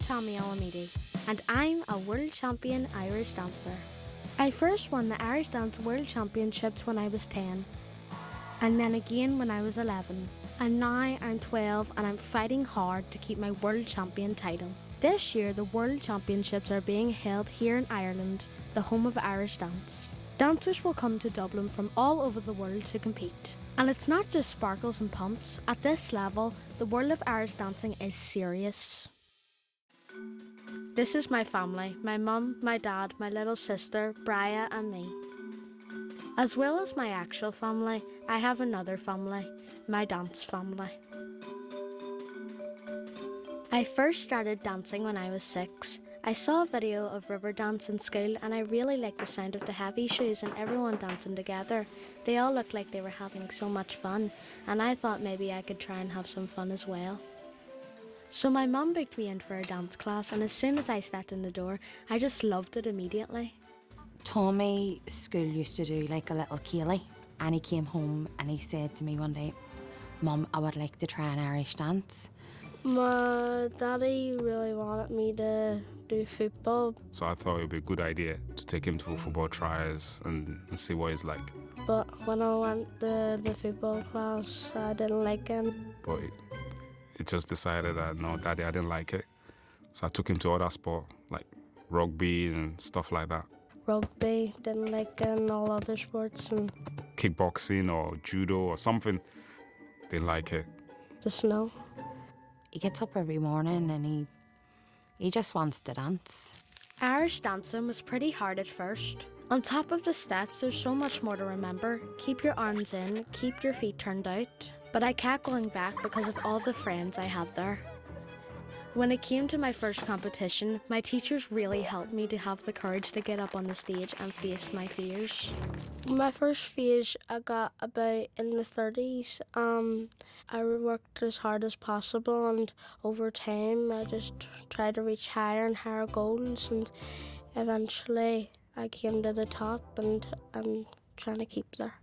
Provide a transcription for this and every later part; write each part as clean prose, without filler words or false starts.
Tomi Elemide, and I'm a World Champion Irish dancer. I first won the Irish Dance World Championships when I was 10, and then again when I was 11. And now I'm 12 and I'm fighting hard to keep my World Champion title. This year the World Championships are being held here in Ireland, the home of Irish dance. Dancers will come to Dublin from all over the world to compete. And it's not just sparkles and pumps. At this level, the world of Irish dancing is serious. This is my family, my mum, my dad, my little sister, Bria and me. As well as my actual family, I have another family, my dance family. I first started dancing when I was 6. I saw a video of river dance in school and I really liked the sound of the heavy shoes and everyone dancing together. They all looked like they were having so much fun and I thought maybe I could try and have some fun as well. So my mum booked me in for a dance class and as soon as I stepped in the door, I just loved it immediately. Tommy school used to do like a little ceilidh and he came home and he said to me one day, "Mum, I would like to try an Irish dance." My daddy really wanted me to do football. So I thought it would be a good idea to take him to football tries and see what it's like. But when I went to the football class, I didn't like it. But it just decided that, no, Daddy, I didn't like it. So I took him to other sport, like rugby and stuff like that. Rugby, didn't like it, and all other sports. And kickboxing or judo or something, didn't like it. Just no. He gets up every morning and he just wants to dance. Irish dancing was pretty hard at first. On top of the steps, there's so much more to remember. Keep your arms in, keep your feet turned out. But I kept going back because of all the friends I had there. When it came to my first competition, my teachers really helped me to have the courage to get up on the stage and face my fears. My first fears I got about in the 30s. I worked as hard as possible and over time I just tried to reach higher and higher goals and eventually I came to the top and I'm trying to keep there.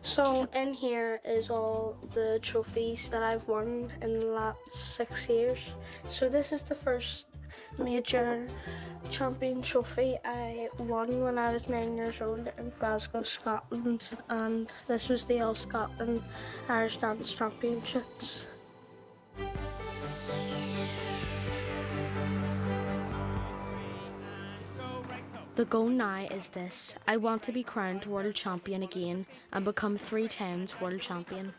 So in here is all the trophies that I've won in the last 6 years. So this is the first major champion trophy I won when I was 9 years old in Glasgow, Scotland. And this was the All Scotland Irish Dance Championships. The goal now is this. I want to be crowned world champion again and become 3 times world champion.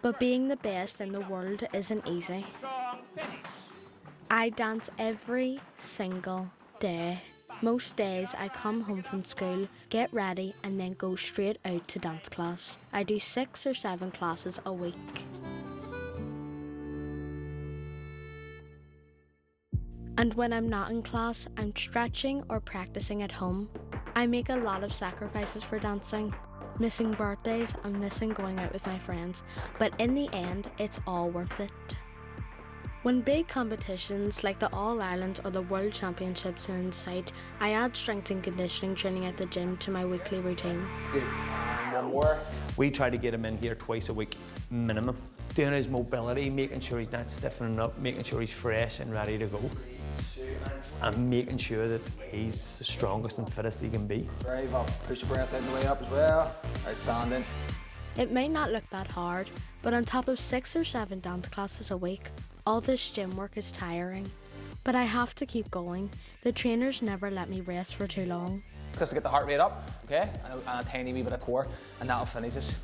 But being the best in the world isn't easy. I dance every single day. Most days I come home from school, get ready and then go straight out to dance class. I do 6 or 7 classes a week. And when I'm not in class, I'm stretching or practicing at home. I make a lot of sacrifices for dancing, missing birthdays and missing going out with my friends, but in the end, it's all worth it. When big competitions like the All-Ireland or the World Championships are in sight, I add strength and conditioning training at the gym to my weekly routine. Good. One more. We try to get him in here twice a week, minimum. Doing his mobility, making sure he's not stiffening up, making sure he's fresh and ready to go. And making sure that he's the strongest and fittest he can be. Brave up, push your breath out the way up as well. Outstanding. It may not look that hard, but on top of 6 or 7 dance classes a week, all this gym work is tiring. But I have to keep going. The trainers never let me rest for too long. Just to get the heart rate up, okay? And a tiny wee bit of core, and that'll finish us.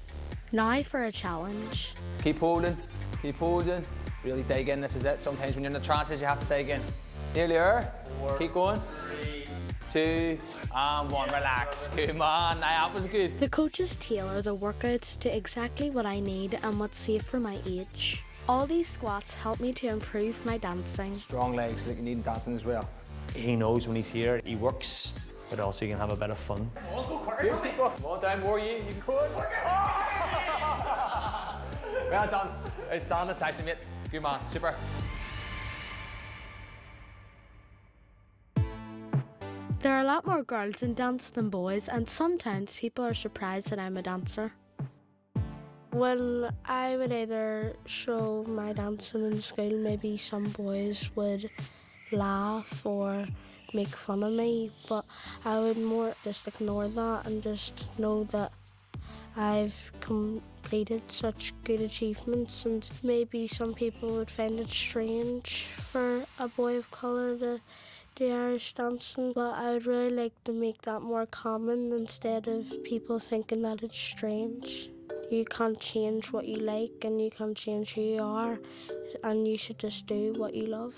Now for a challenge. Keep holding, really dig in, this is it. Sometimes when you're in the trances, you have to dig in. Nearly there, keep going. 3, 2, and 1, relax. Good man, that was good. The coaches tailor the workouts to exactly what I need and what's safe for my age. All these squats help me to improve my dancing. Strong legs that you need in dancing as well. He knows when he's here, he works, but also you can have a bit of fun. Come on down, more you can go it. Well done. Outstanding session, mate. Good man, super. There are a lot more girls in dance than boys, and sometimes people are surprised that I'm a dancer. When I would either show my dancing in school, maybe some boys would laugh or make fun of me, but I would more just ignore that and just know that I've completed such good achievements, and maybe some people would find it strange for a boy of colour to do Irish dancing, but I would really like to make that more common instead of people thinking that it's strange. You can't change what you like and you can't change who you are, and you should just do what you love.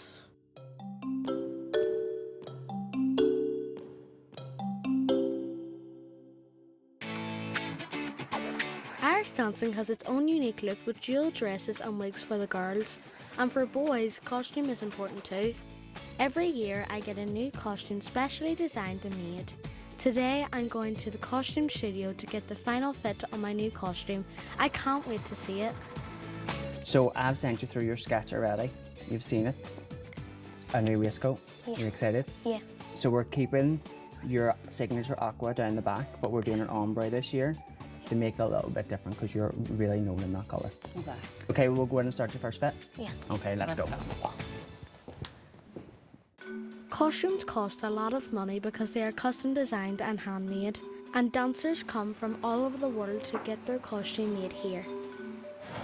Irish dancing has its own unique look with jewel dresses and wigs for the girls, and for boys, costume is important too. Every year I get a new costume specially designed and made. Today I'm going to the costume studio to get the final fit on my new costume. I can't wait to see it. So I've sent you through your sketch already. You've seen it. A new waistcoat. Yeah. You're excited? Yeah. So we're keeping your signature aqua down the back, but we're doing an ombre this year to make it a little bit different because you're really known in that colour. Okay. Okay, we'll go in and start your first fit. Yeah. Okay, let's go. Costumes cost a lot of money because they are custom designed and handmade, and dancers come from all over the world to get their costume made here.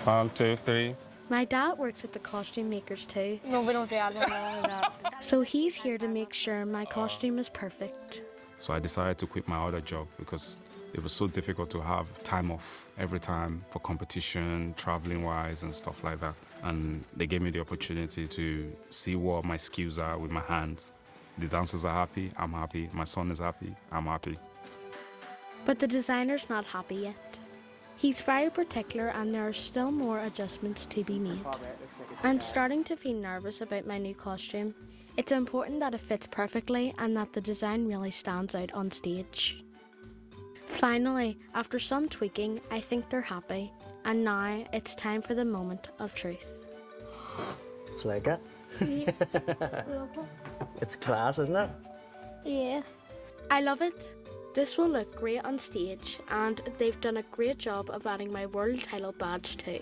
1, 2, 3. My dad works at the costume makers too, No, we don't do that. so he's here to make sure my costume is perfect. So I decided to quit my other job because it was so difficult to have time off every time for competition, traveling wise and stuff like that. And they gave me the opportunity to see what my skills are with my hands. The dancers are happy, I'm happy. My son is happy, I'm happy. But the designer's not happy yet. He's very particular and there are still more adjustments to be made. I'm starting to feel nervous about my new costume. It's important that it fits perfectly and that the design really stands out on stage. Finally, after some tweaking, I think they're happy, and now it's time for the moment of truth. It's like it. It's class, isn't it? Yeah. I love it. This will look great on stage, and they've done a great job of adding my world title badge too.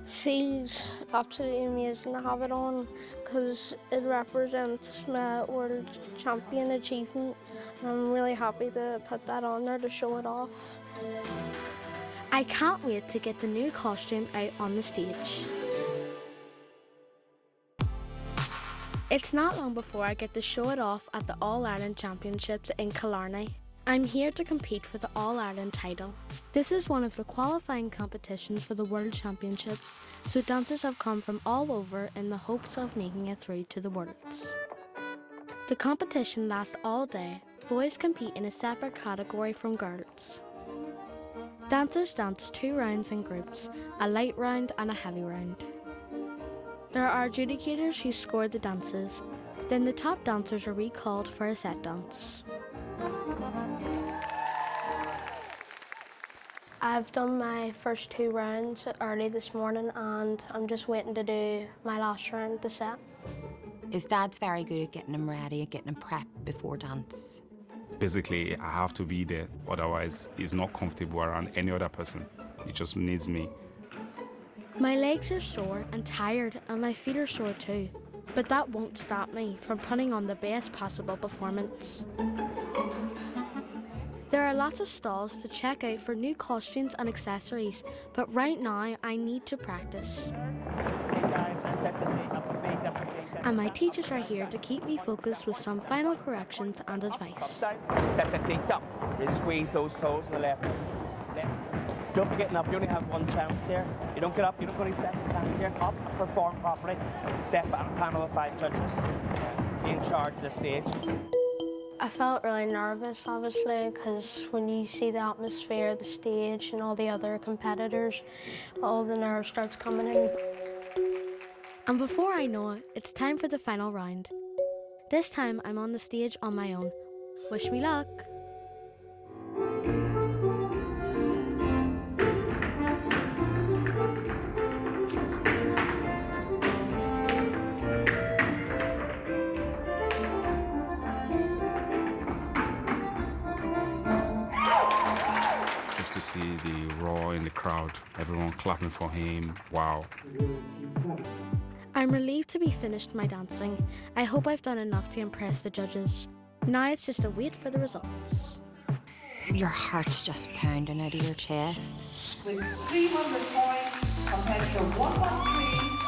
Feels absolutely amazing to have it on because it represents my world champion achievement. I'm really happy to put that on there to show it off. I can't wait to get the new costume out on the stage. It's not long before I get to show it off at the All-Ireland Championships in Killarney. I'm here to compete for the All-Ireland title. This is one of the qualifying competitions for the World Championships, so dancers have come from all over in the hopes of making it through to the Worlds. The competition lasts all day. Boys compete in a separate category from girls. Dancers dance 2 rounds in groups, a light round and a heavy round. There are adjudicators who score the dances. Then the top dancers are recalled for a set dance. I've done my first 2 rounds early this morning and I'm just waiting to do my last round, the set. His dad's very good at getting him ready, at getting him prepped before dance. Basically, I have to be there, otherwise he's not comfortable around any other person. He just needs me. My legs are sore and tired, and my feet are sore too. But that won't stop me from putting on the best possible performance. There are lots of stalls to check out for new costumes and accessories, but right now I need to practice. And my teachers are here to keep me focused with some final corrections and advice. Really squeeze those toes to the left. Don't be getting up, you only have 1 chance here. You don't get up, you don't get any second chance here. Up and perform properly. It's a set panel of 5 judges. Be in charge of the stage. I felt really nervous, obviously, because when you see the atmosphere, the stage, and all the other competitors, all the nerves starts coming in. And before I know it, it's time for the final round. This time I'm on the stage on my own. Wish me luck. Just to see the roar in the crowd, everyone clapping for him. Wow. I'm relieved to be finished my dancing. I hope I've done enough to impress the judges. Now it's just a wait for the results. Your heart's just pounding out of your chest. With 300 points compared to 113,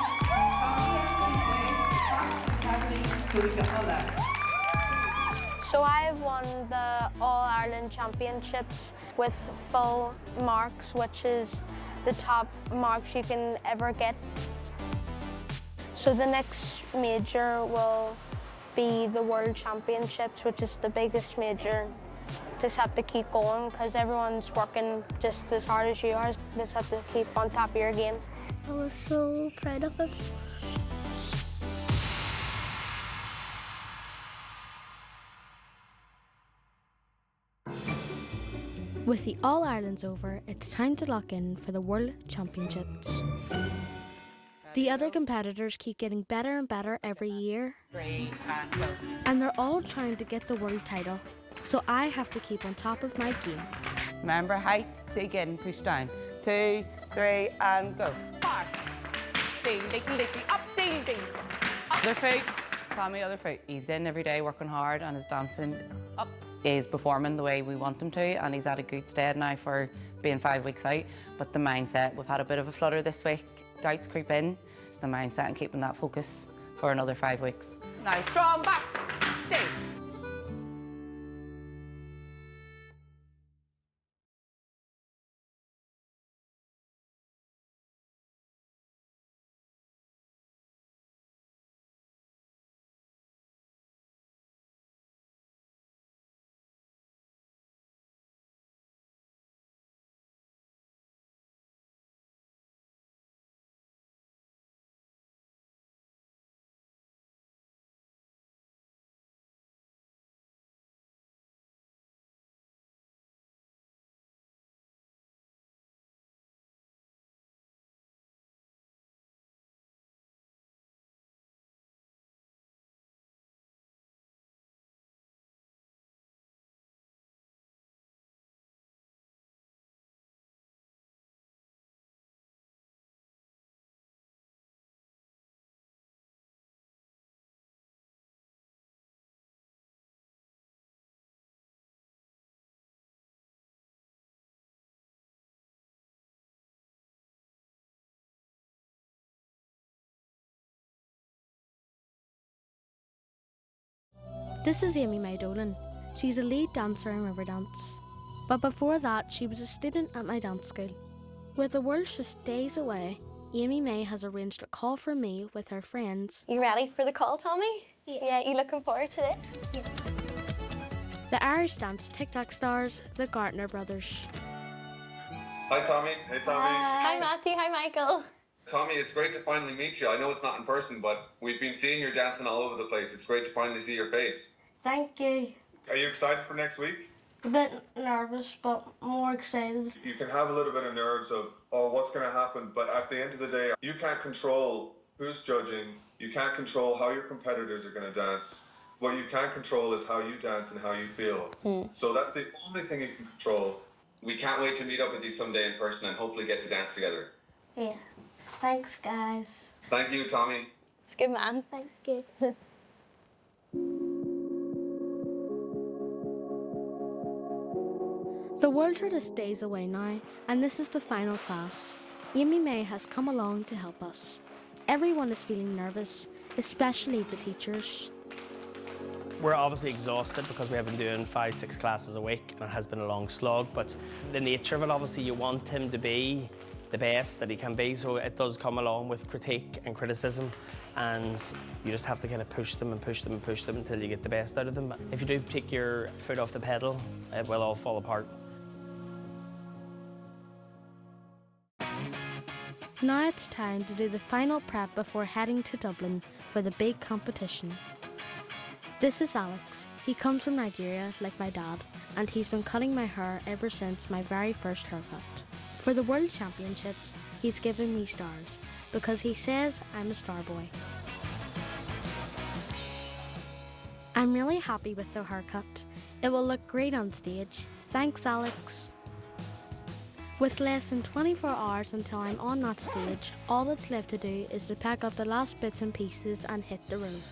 So I have won the All-Ireland Championships with full marks, which is the top marks you can ever get. So the next major will be the World Championships, which is the biggest major. Just have to keep going because everyone's working just as hard as you are. Just have to keep on top of your game. I was so proud of it. With the All-Irelands over, it's time to lock in for the World Championships. The other competitors keep getting better and better every year. And they're all trying to get the world title. So I have to keep on top of my game. Remember, height, dig in, push down. 2, 3, and go. 5. Ding, ding, ding, up, ding, ding. Other foot. Tommy, other foot. He's in every day working hard and is dancing up. He's performing the way we want him to, and he's at a good stead now for being 5 weeks out. But the mindset, we've had a bit of a flutter this week. Doubts creep in. It's the mindset and keeping that focus for another 5 weeks. Now, strong back. Stay. This is Amy Mae Dolan. She's a lead dancer in Riverdance. But before that, she was a student at my dance school. With the world just days away, Amy Mae has arranged a call for me with her friends. You ready for the call, Tommy? Yeah, you looking forward to this? Yeah. The Irish dance TikTok stars, the Gardner brothers. Hi Tommy. Hey Tommy. Hi Matthew, hi Michael. Tommy, it's great to finally meet you. I know it's not in person, but we've been seeing you dancing all over the place. It's great to finally see your face. Thank you. Are you excited for next week? A bit nervous, but more excited. You can have a little bit of nerves of, oh, what's going to happen? But at the end of the day, you can't control who's judging. You can't control how your competitors are going to dance. What you can control is how you dance and how you feel. So that's the only thing you can control. We can't wait to meet up with you someday in person and hopefully get to dance together. Yeah. Thanks, guys. Thank you, Tommy. It's good, man. Thank you. The World Tour is days away now, and this is the final class. Amy Mae has come along to help us. Everyone is feeling nervous, especially the teachers. We're obviously exhausted because we have been doing 5-6 classes a week and it has been a long slog, but the nature of it, obviously you want him to be the best that he can be, so it does come along with critique and criticism, and you just have to kind of push them and push them and push them until you get the best out of them. If you do take your foot off the pedal, it will all fall apart. Now it's time to do the final prep before heading to Dublin for the big competition. This is Alex. He comes from Nigeria, like my dad, and he's been cutting my hair ever since my very first haircut. For the World Championships, he's given me stars, because he says I'm a star boy. I'm really happy with the haircut. It will look great on stage. Thanks, Alex. With less than 24 hours until I'm on that stage, all that's left to do is to pack up the last bits and pieces and hit the road.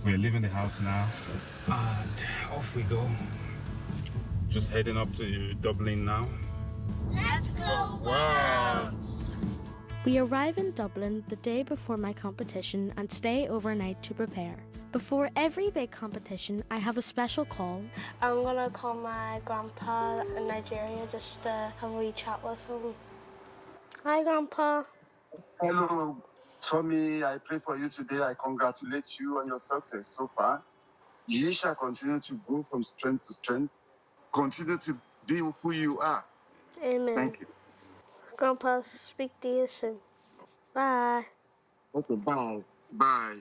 We're leaving the house now and off we go. Just heading up to Dublin now. Let's go! Wow! We arrive in Dublin the day before my competition and stay overnight to prepare. Before every big competition, I have a special call. I'm gonna call my grandpa in Nigeria just to have a wee chat with him. Hi, Grandpa. Hello, Tomi. I pray for you today. I congratulate you on your success so far. You shall continue to grow from strength to strength. Continue to be who you are. Amen. Thank you. Grandpa, speak to you soon. Bye. Okay, bye. Bye.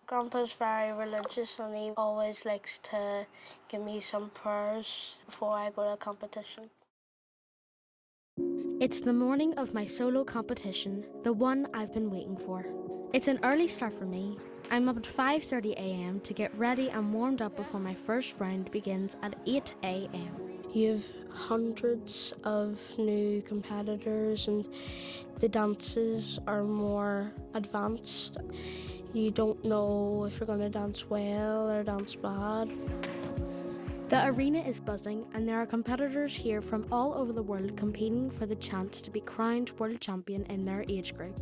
Grandpa's very religious and he always likes to give me some prayers before I go to a competition. It's the morning of my solo competition, the one I've been waiting for. It's an early start for me. I'm up at 5:30 a.m. to get ready and warmed up before my first round begins at 8 a.m. You have hundreds of new competitors and the dances are more advanced. You don't know if you're going to dance well or dance bad. The arena is buzzing and there are competitors here from all over the world competing for the chance to be crowned world champion in their age group.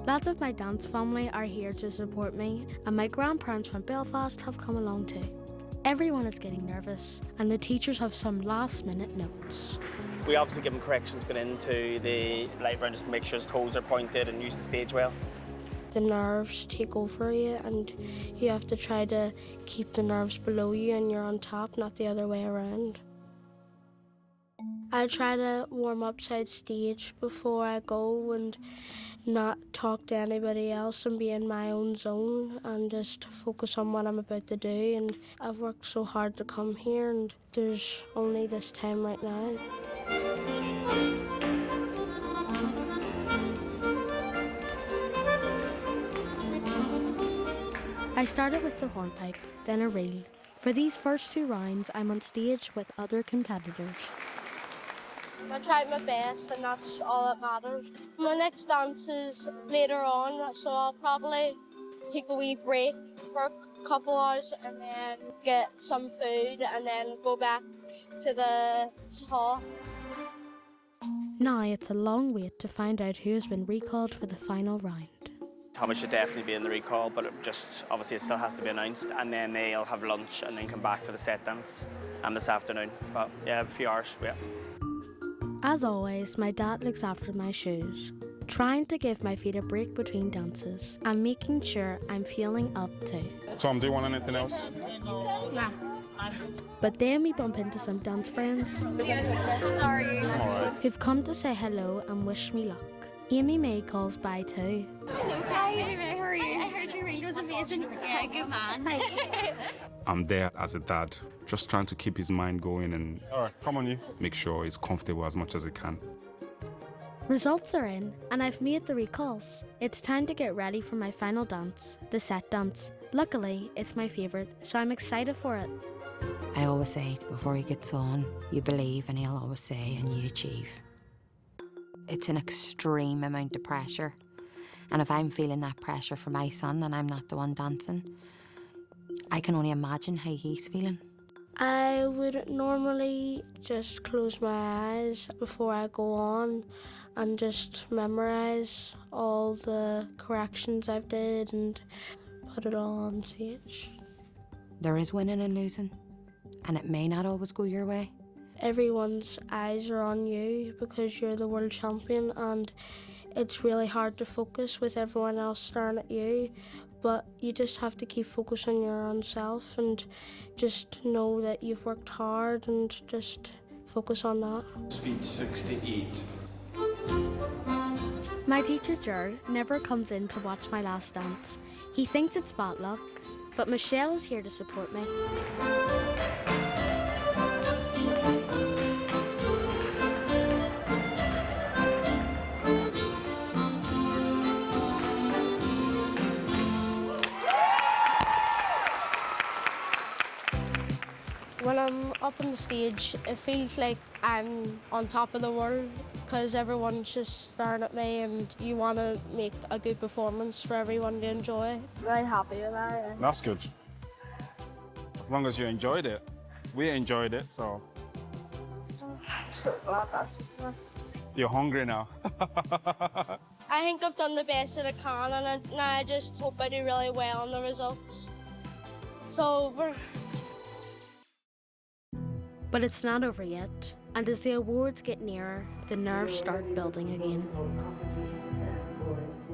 Lots of my dance family are here to support me and my grandparents from Belfast have come along too. Everyone is getting nervous and the teachers have some last minute notes. We obviously give them corrections going into the light round just to make sure his toes are pointed and use the stage well. The nerves take over you and you have to try to keep the nerves below you and you're on top, not the other way around. I try to warm up side stage before I go and not talk to anybody else and be in my own zone and just focus on what I'm about to do. And I've worked so hard to come here and there's only this time right now. I started with the hornpipe, then a reel. For these first two rounds, I'm on stage with other competitors. I tried my best and that's all that matters. My next dance is later on, so I'll probably take a wee break for a couple hours and then get some food and then go back to the hall. Now it's a long wait to find out who has been recalled for the final round. Tomi should definitely be in the recall, but obviously it still has to be announced, and then they'll have lunch and then come back for the set dance this afternoon. But yeah, a few hours, yeah. As always, my dad looks after my shoes, trying to give my feet a break between dances and making sure I'm feeling up too. Tom, do you want anything else? Nah. But then we bump into some dance friends who've come to say hello and wish me luck. Amy May calls bye too. Hi, Amy May, how are you? I heard your reel was amazing. Yeah, good man. I'm there as a dad, just trying to keep his mind going and come on, you. Make sure he's comfortable as much as he can. Results are in and I've made the recalls. It's time to get ready for my final dance, the set dance. Luckily, it's my favourite, so I'm excited for it. I always say before he gets on, you believe, and he'll always say, and you achieve. It's an extreme amount of pressure. And if I'm feeling that pressure for my son and I'm not the one dancing, I can only imagine how he's feeling. I would normally just close my eyes before I go on and just memorise all the corrections I've did and put it all on stage. There is winning and losing, and it may not always go your way. Everyone's eyes are on you because you're the world champion and it's really hard to focus with everyone else staring at you, but you just have to keep focus on your own self and just know that you've worked hard and just focus on that. Speed 68. My teacher Ger never comes in to watch my last dance. He thinks it's bad luck, but Michelle is here to support me. up on the stage, it feels like I'm on top of the world because everyone's just staring at me and you want to make a good performance for everyone to enjoy. Really happy with that. That's good. As long as you enjoyed it. We enjoyed it, so. I'm so glad that's it. You're hungry now. I think I've done the best that I can, and now I just hope I do really well on the results. It's over. But it's not over yet, and as the awards get nearer, the nerves start building again.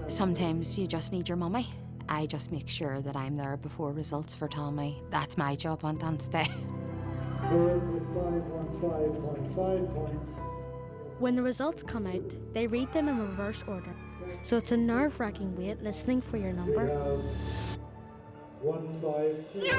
Sometimes you just need your mummy. I just make sure that I'm there before results for Tomi. That's my job on dance day. When the results come out, they read them in reverse order. So it's a nerve-wracking wait listening for your number. 152.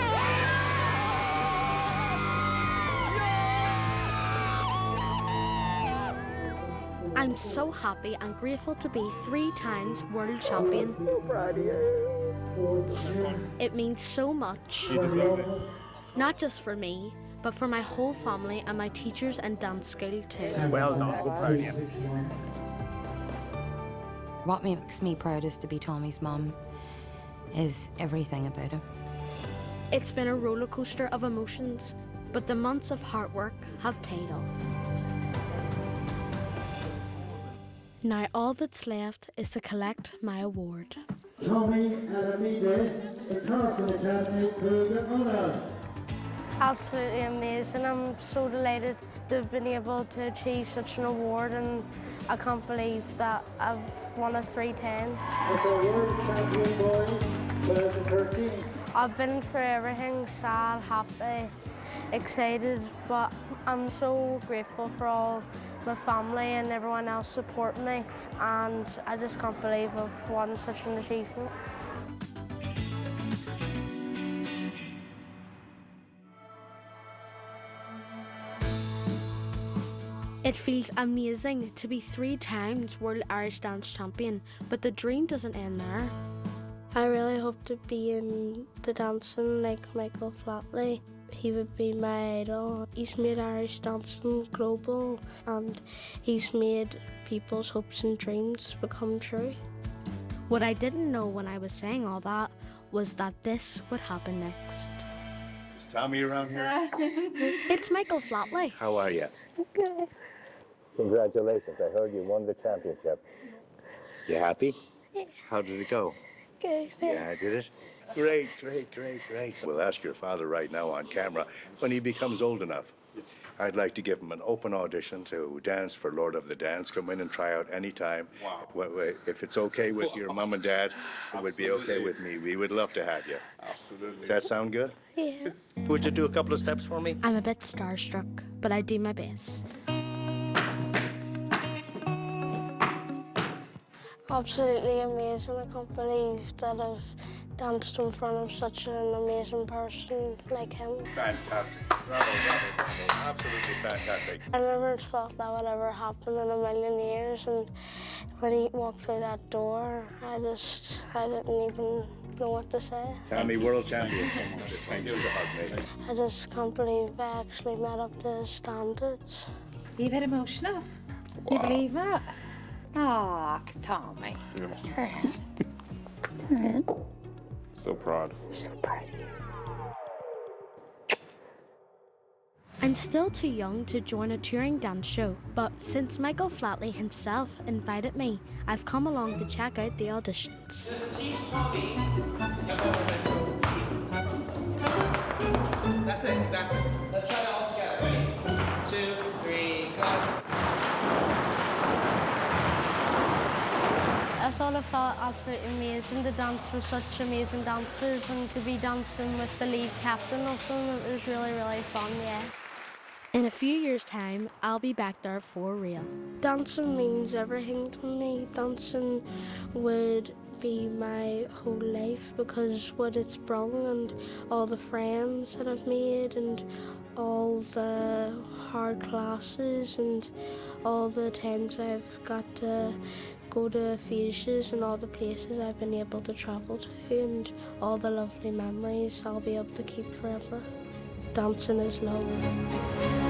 I'm so happy and grateful to be 3 times world champion. I'm so proud of you. It means so much. You deserve it. Not just for me, but for my whole family and my teachers and dance school too. Well done, so proud of you. What makes me proudest to be Tomi's mum is everything about him. It's been a roller coaster of emotions, but the months of hard work have paid off. Now all that's left is to collect my award. Tomi Elemide, the Carson Academy Grownups. Absolutely amazing. I'm so delighted to have been able to achieve such an award, and I can't believe that I've won it 3 times. As a world champion boy, 2013. I've been through everything, sad, happy, excited, but I'm so grateful for all my family and everyone else supporting me, and I just can't believe I've won such an achievement. It feels amazing to be 3 times World Irish Dance Champion, but the dream doesn't end there. I really hope to be in the dancing like Michael Flatley. He would be my idol. He's made Irish dancing global, and he's made people's hopes and dreams become true. What I didn't know when I was saying all that was that this would happen next. Is Tomi around here? It's Michael Flatley. How are you? Good. Congratulations. I heard you won the championship. You happy? Yeah. How did it go? Good. Yeah, did it? Great, great, great, great. We'll ask your father right now on camera when he becomes old enough. I'd like to give him an open audition to dance for Lord of the Dance. Come in and try out anytime. Wow. If it's okay with your mom and dad, it would be okay with me. We would love to have you. Absolutely. Does that sound good? Yeah. Would you do a couple of steps for me? I'm a bit starstruck, but I do my best. Absolutely amazing. I can't believe that I've danced in front of such an amazing person like him. Fantastic. Bravo, bravo, bravo. Absolutely fantastic. I never thought that would ever happen in a million years, and when he walked through that door, I didn't even know what to say. Tomi, world champion. Thank you so much, mate. I just can't believe I actually met up to his standards. Are you a bit emotional? Wow. You believe that? Oh, Tomi. So proud. So proud of you. I'm still too young to join a touring dance show, but since Michael Flatley himself invited me, I've come along to check out the auditions. Just teach Tomi. That's it, exactly. Let's try that all together. Ready? 2, 3, go. I thought it felt absolutely amazing to dance with such amazing dancers, and to be dancing with the lead captain of them. It was really, really fun, yeah. In a few years' time, I'll be back there for real. Dancing means everything to me. Dancing would be my whole life because what it's brought, and all the friends that I've made, and all the hard classes, and all the times I've got to go to aphasia, and all the places I've been able to travel to, and all the lovely memories I'll be able to keep forever. dancing is love.